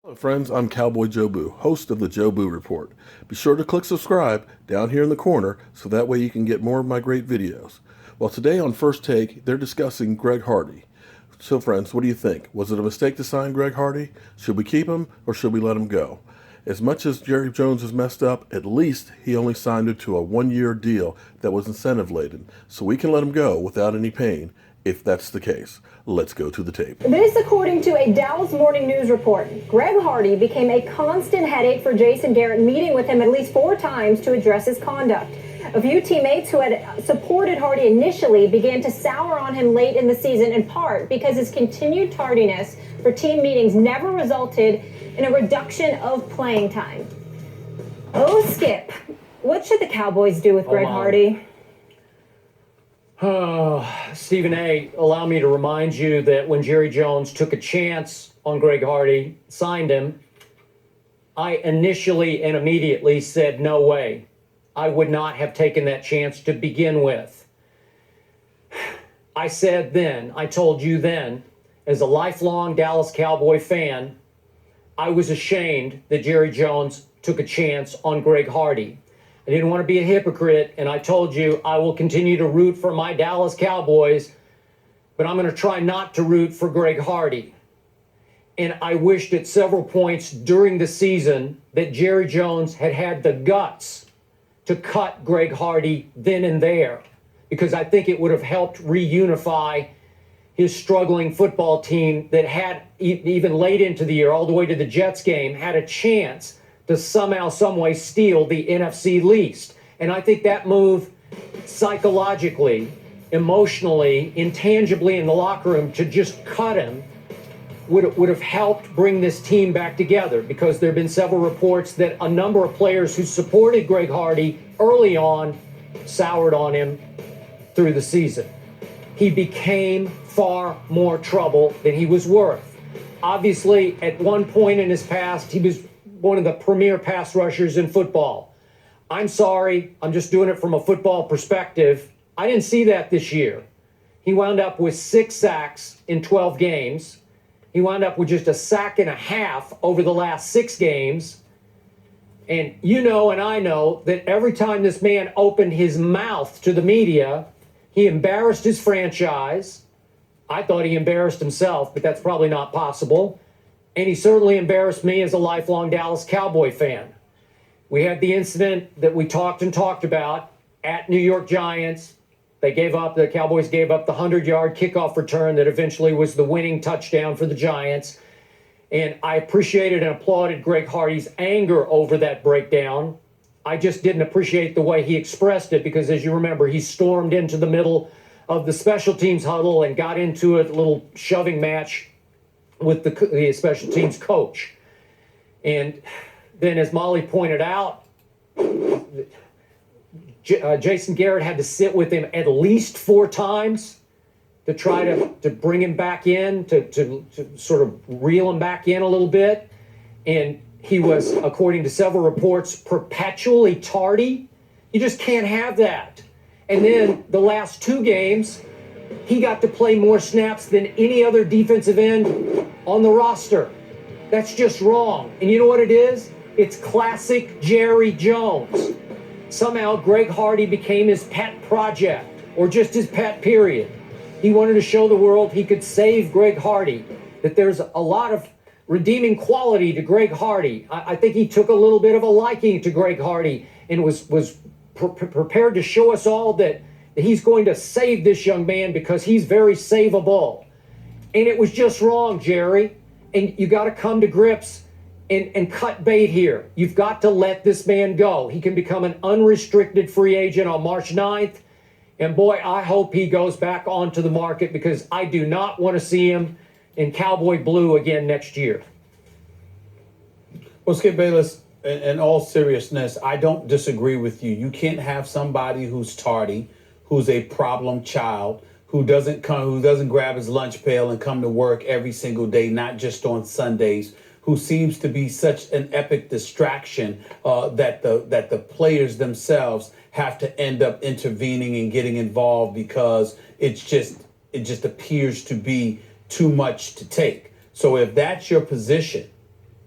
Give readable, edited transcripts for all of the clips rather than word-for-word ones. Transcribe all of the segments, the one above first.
Hello friends, I'm Cowboy Joe Boo, host of the Joe Boo Report. Be sure to click subscribe down here in the corner so that way you can get more of my great videos. Well, today on First Take, they're discussing Greg Hardy. So friends, what do you think? Was it a mistake to sign Greg Hardy? Should we keep him or should we let him go? As much as Jerry Jones is messed up, at least he only signed him to a one-year deal that was incentive-laden, so we can let him go without any pain if that's the case. Let's go to the tape. This according to a Dallas Morning News report. Greg Hardy became a constant headache for Jason Garrett, meeting with him at least 4 times to address his conduct. A few teammates who had supported Hardy initially began to sour on him late in the season, in part because his continued tardiness for team meetings never resulted in a reduction of playing time. Oh, Skip, what should the Cowboys do with Greg Hardy? Stephen A., allow me to remind you that when Jerry Jones took a chance on Greg Hardy, signed him, I initially and immediately said, no way. I would not have taken that chance to begin with. I said then, I told you then, as a lifelong Dallas Cowboy fan, I was ashamed that Jerry Jones took a chance on Greg Hardy. I didn't want to be a hypocrite, and I told you I will continue to root for my Dallas Cowboys, but I'm going to try not to root for Greg Hardy. And I wished at several points during the season that Jerry Jones had had the guts to cut Greg Hardy then and there, because I think it would have helped reunify his struggling football team that had, even late into the year, all the way to the Jets game, had a chance to somehow, some way steal the NFC least. And I think that move psychologically, emotionally, intangibly in the locker room to just cut him would have helped bring this team back together, because there have been several reports that a number of players who supported Greg Hardy early on soured on him through the season. He became far more trouble than he was worth. Obviously, at one point in his past, he was one of the premier pass rushers in football. I'm sorry, I'm just doing it from a football perspective. I didn't see that this year. He wound up with 6 sacks in 12 games. He wound up with just a sack and a half over the last 6 games. And you know and I know that every time this man opened his mouth to the media, he embarrassed his franchise. I thought he embarrassed himself, but that's probably not possible. And he certainly embarrassed me as a lifelong Dallas Cowboy fan. We had the incident that we talked about at New York Giants. The Cowboys gave up the 100-yard kickoff return that eventually was the winning touchdown for the Giants. And I appreciated and applauded Greg Hardy's anger over that breakdown. I just didn't appreciate the way he expressed it, because as you remember, he stormed into the middle of the special teams huddle and got into a little shoving match with the special teams coach. And then, as Molly pointed out, Jason Garrett had to sit with him at least 4 times to try to bring him back in, to sort of reel him back in a little bit. And he was, according to several reports, perpetually tardy. You just can't have that. And then the last 2 games, he got to play more snaps than any other defensive end on the roster. That's just wrong. And you know what it is? It's classic Jerry Jones. Somehow Greg Hardy became his pet project, or just his pet, period. He wanted to show the world he could save Greg Hardy, that there's a lot of redeeming quality to Greg Hardy. I think he took a little bit of a liking to Greg Hardy and was prepared to show us all that he's going to save this young man because he's very savable. And it was just wrong, Jerry. And you got to come to grips and cut bait here. You've got to let this man go. He can become an unrestricted free agent on March 9th. And boy, I hope he goes back onto the market, because I do not want to see him in Cowboy blue again next year. Well, Skip Bayless, in all seriousness, I don't disagree with you. You can't have somebody who's tardy, who's a problem child, who doesn't grab his lunch pail and come to work every single day, not just on Sundays, who seems to be such an epic distraction that the players themselves have to end up intervening and getting involved, because it just appears to be too much to take. So if that's your position,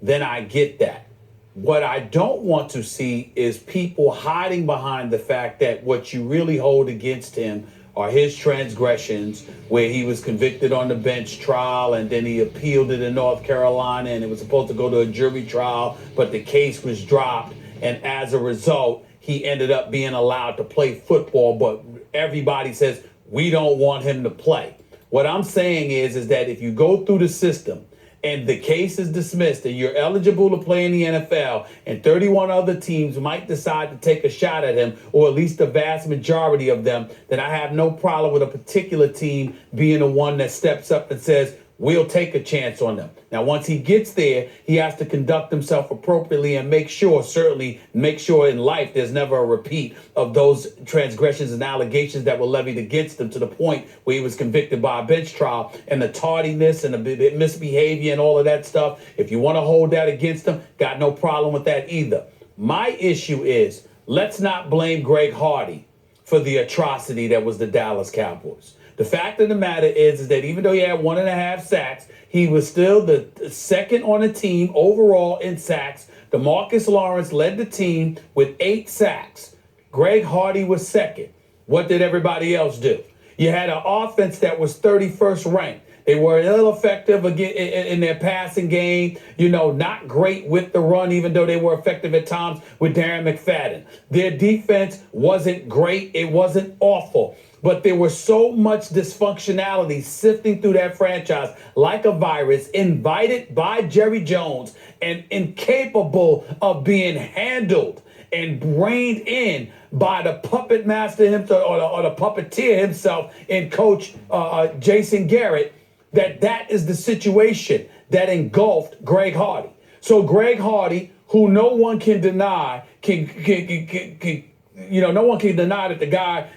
then I get that. What I don't want to see is people hiding behind the fact that what you really hold against him are his transgressions, where he was convicted on the bench trial and then he appealed it in North Carolina and it was supposed to go to a jury trial, but the case was dropped. And as a result, he ended up being allowed to play football, but everybody says we don't want him to play. What I'm saying is that if you go through the system and the case is dismissed and you're eligible to play in the NFL and 31 other teams might decide to take a shot at him, or at least the vast majority of them, then I have no problem with a particular team being the one that steps up and says, we'll take a chance on them. Now, once he gets there, he has to conduct himself appropriately and certainly make sure in life there's never a repeat of those transgressions and allegations that were levied against him to the point where he was convicted by a bench trial, and the tardiness and the misbehavior and all of that stuff. If you want to hold that against him, got no problem with that either. My issue is, let's not blame Greg Hardy for the atrocity that was the Dallas Cowboys. The fact of the matter is that even though he had 1.5 sacks, he was still the second on the team overall in sacks. DeMarcus Lawrence led the team with 8 sacks. Greg Hardy was second. What did everybody else do? You had an offense that was 31st ranked. They were ill effective again in their passing game, not great with the run, even though they were effective at times with Darren McFadden. Their defense wasn't great. It wasn't awful. But there was so much dysfunctionality sifting through that franchise like a virus, invited by Jerry Jones and incapable of being handled and reined in by the puppet master himself, or the puppeteer himself, in Coach Jason Garrett, that is the situation that engulfed Greg Hardy. So Greg Hardy, who no one can deny, no one can deny that the guy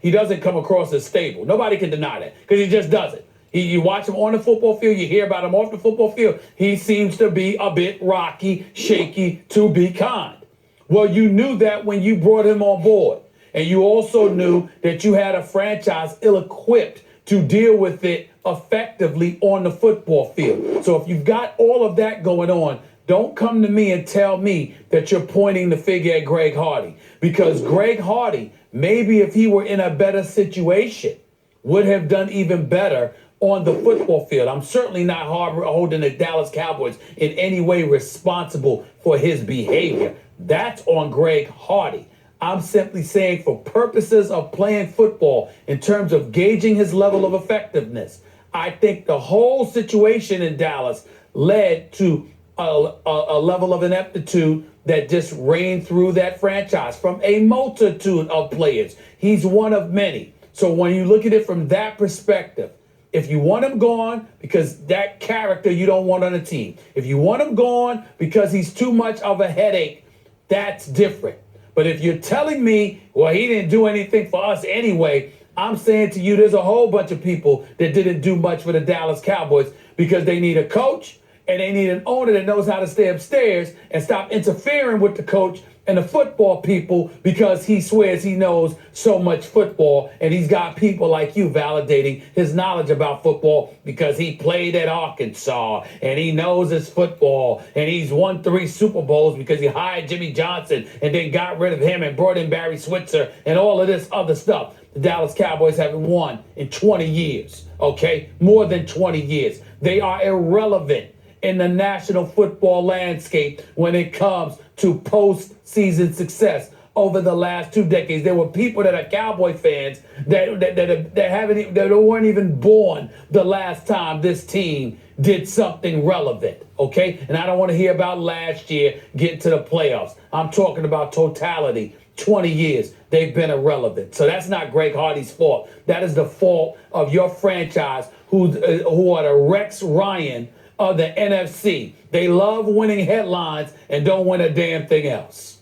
he doesn't come across as stable. Nobody can deny that, because he just doesn't. You watch him on the football field, you hear about him off the football field. He seems to be a bit rocky, shaky, to be kind. Well, you knew that when you brought him on board. And you also knew that you had a franchise ill-equipped to deal with it effectively on the football field. So if you've got all of that going on, don't come to me and tell me that you're pointing the finger at Greg Hardy, because Greg Hardy, maybe if he were in a better situation, would have done even better on the football field. I'm certainly not holding the Dallas Cowboys in any way responsible for his behavior. That's on Greg Hardy. I'm simply saying, for purposes of playing football, in terms of gauging his level of effectiveness, I think the whole situation in Dallas led to a level of ineptitude that just reigned through that franchise from a multitude of players. He's one of many. So when you look at it from that perspective, if you want him gone because that character you don't want on a team, if you want him gone because he's too much of a headache, that's different. But if you're telling me, well, he didn't do anything for us anyway, I'm saying to you, there's a whole bunch of people that didn't do much for the Dallas Cowboys because they need a coach and they need an owner that knows how to stay upstairs and stop interfering with the coach and the football people, because he swears he knows so much football, and he's got people like you validating his knowledge about football because he played at Arkansas and he knows his football, and he's won 3 Super Bowls because he hired Jimmy Johnson and then got rid of him and brought in Barry Switzer and all of this other stuff. The Dallas Cowboys haven't won in 20 years, okay? More than 20 years. They are irrelevant in the national football landscape when it comes to postseason success over the last 2 decades. There were people that are Cowboy fans that weren't even born the last time this team did something relevant, okay? And I don't want to hear about last year getting to the playoffs. I'm talking about totality. 20 years, they've been irrelevant. So that's not Greg Hardy's fault. That is the fault of your franchise, who are the Rex Ryan of the NFC. They love winning headlines and don't win a damn thing else.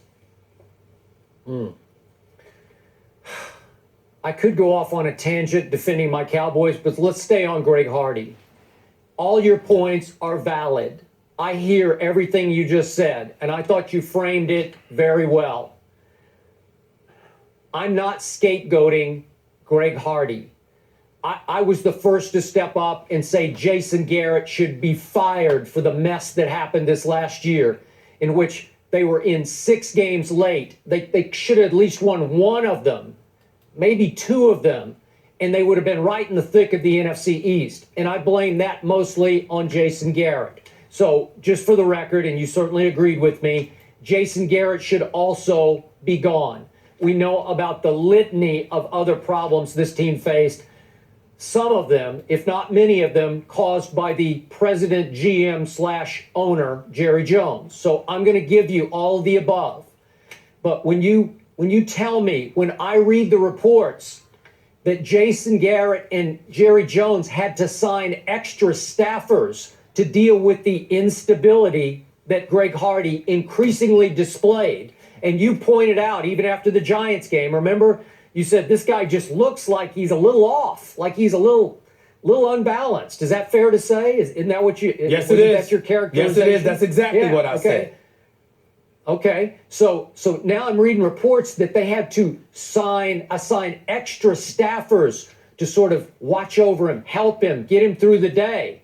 I could go off on a tangent defending my Cowboys, but let's stay on Greg Hardy. All your points are valid. I hear everything you just said, and I thought you framed it very well. I'm not scapegoating Greg Hardy. I was the first to step up and say Jason Garrett should be fired for the mess that happened this last year, in which they were in 6 games late. They should have at least won one of them, maybe 2 of them, and they would have been right in the thick of the NFC East. And I blame that mostly on Jason Garrett. So just for the record, and you certainly agreed with me, Jason Garrett should also be gone. We know about the litany of other problems this team faced. Some of them, if not many of them, caused by the president, GM/owner, Jerry Jones. So I'm going to give you all of the above. But when you tell me, when I read the reports that Jason Garrett and Jerry Jones had to sign extra staffers to deal with the instability that Greg Hardy increasingly displayed, and you pointed out even after the Giants game, remember? You said this guy just looks like he's a little off, like he's a little unbalanced. Is that fair to say? Isn't that what you? Yes, it is. That's your characterization. Yes, it is. That's exactly what I said. Okay. So now I'm reading reports that they had to assign extra staffers to sort of watch over him, help him, get him through the day.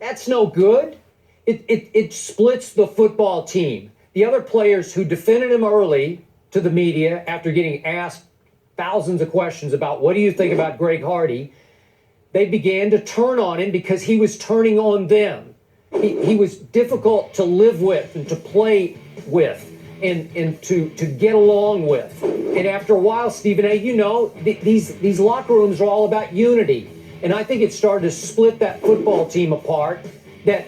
That's no good. It splits the football team. The other players who defended him early to the media after getting asked thousands of questions about what do you think about Greg Hardy, they began to turn on him because he was turning on them. He was difficult to live with and to play with and to get along with. And after a while, Stephen A., you know, these locker rooms are all about unity. And I think it started to split that football team apart, that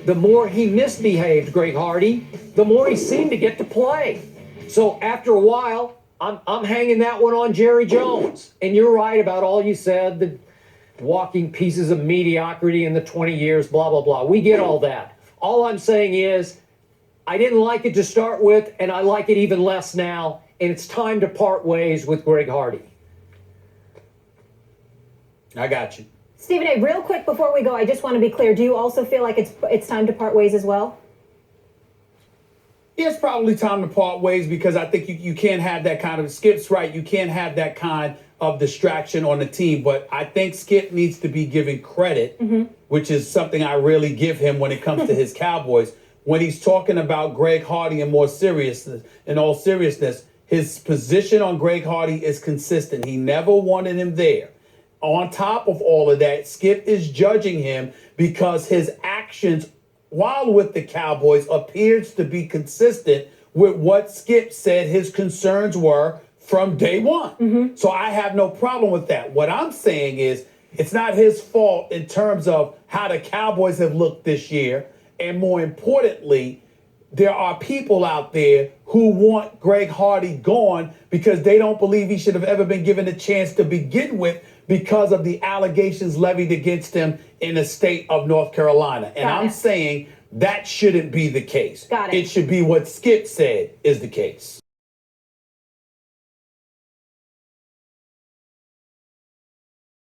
the more he misbehaved, Greg Hardy, the more he seemed to get to play. So after a while, I'm hanging that one on Jerry Jones. And you're right about all you said, the walking pieces of mediocrity in the 20 years, blah, blah, blah. We get all that. All I'm saying is I didn't like it to start with, and I like it even less now, and it's time to part ways with Greg Hardy. I got you. Stephen A., real quick before we go, I just want to be clear. Do you also feel like it's time to part ways as well? Yeah, it's probably time to part ways because I think you can't have that kind of, Skip's right, you can't have that kind of distraction on the team. But I think Skip needs to be given credit, which is something I really give him when it comes to his Cowboys. When he's talking about Greg Hardy in all seriousness, his position on Greg Hardy is consistent. He never wanted him there. On top of all of that, Skip is judging him because his actions while with the Cowboys appears to be consistent with what Skip said his concerns were from day one. So I have no problem with that. What I'm saying is it's not his fault in terms of how the Cowboys have looked this year. And more importantly, there are people out there who want Greg Hardy gone because they don't believe he should have ever been given a chance to begin with because of the allegations levied against him in the state of North Carolina. And I'm saying that shouldn't be the case. Got it. It should be what Skip said is the case.